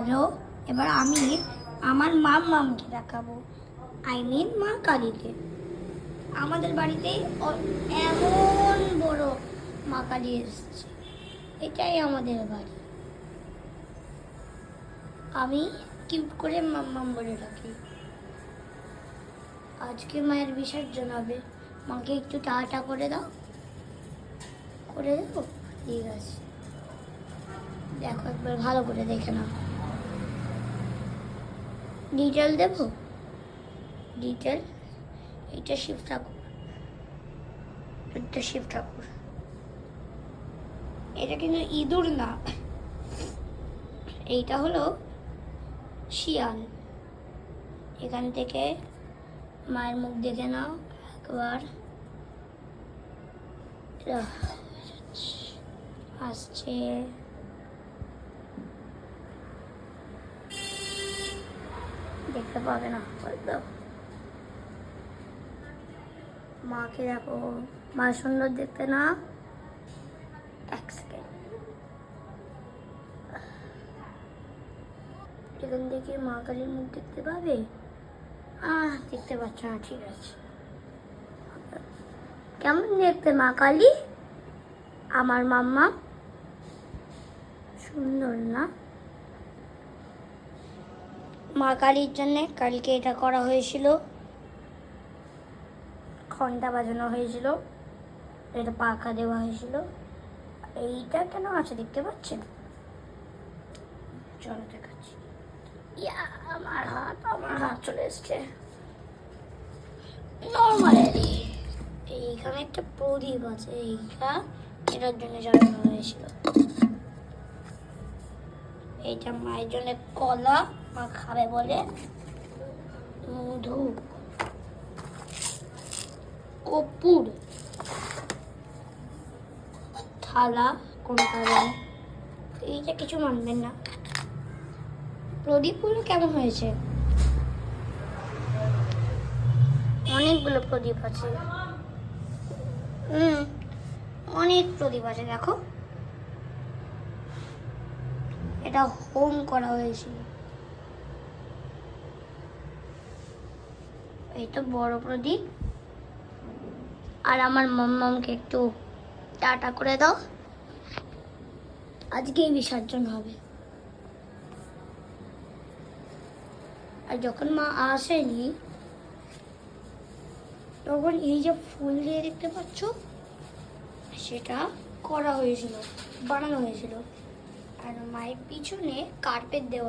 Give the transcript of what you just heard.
Hello, এবার আমি আমার মামকে দেখাবো, মা কালীকে। আমাদের বাড়িতে এমন বড় মা কালী এসেছে, এটাই আমাদের বাড়ি। আমি কিউট করে মাম্মাম বলে রাখি। আজকে মায়ের বিসর্জন হবে, মাকে একটু টাটা করে দাও। করে দেবো? ঠিক আছে, দেখো একবার ভালো করে দেখে নাও। ডিটেল দেবো? ডিটেল এটা শিব ঠাকুর, এটা শিব ঠাকুর। এটা কিন্তু ইঁদুর না, এইটা হলো শিয়াল। এখান থেকে মায়ের মুখ দেখে নাও একবার। আসছে, দেখতে পাবে না হয়তো। মাকে দেখো, মা সুন্দর দেখতে না? এক সেকেন্ড, এখান থেকে মা কালীর মুখ দেখতে পাবে? দেখতে পাচ্ছ না, ঠিক আছে। কেমন দেখতে মা কালী? আমার মাম্মা সুন্দর না? মা কালীর জন্য কালকে এটা করা হয়েছিল, ঘন্টা বাজানো হয়েছিল, এটা পাখা দেওয়া হয়েছিল। এইটা কেন আছে দেখতে পাচ্ছেন? চলো দেখাচ্ছি। আমার হাত চলে এসছে। নর্মালি এইখানে একটা প্রদীপ আছে, এটার জন্য জ্বালানো হয়েছিল। এইটা মায়ের জন্য কলা, মা খাবে বলে। মধু, কর্পূর, থালা, কোনো কারণে এইটা কিছু মানবেন না। প্রদীপগুলো কেমন হয়েছে? অনেকগুলো প্রদীপ আছে, অনেক প্রদীপ আছে। দেখো, এটা হোম করা হয়েছিল। এই তো বড় প্রদীপ। আর আমার মাম্মামকে একটু টাটা করে দাও, আজকেই বিসর্জন হবে। আর যখন মা আসেনি, তখন এই যে ফুল দিয়ে দেখতে পাচ্ছ, সেটা করা হয়েছিল, বানানো হয়েছিল। আর মায়ের পিছনে কার্পেট দেওয়া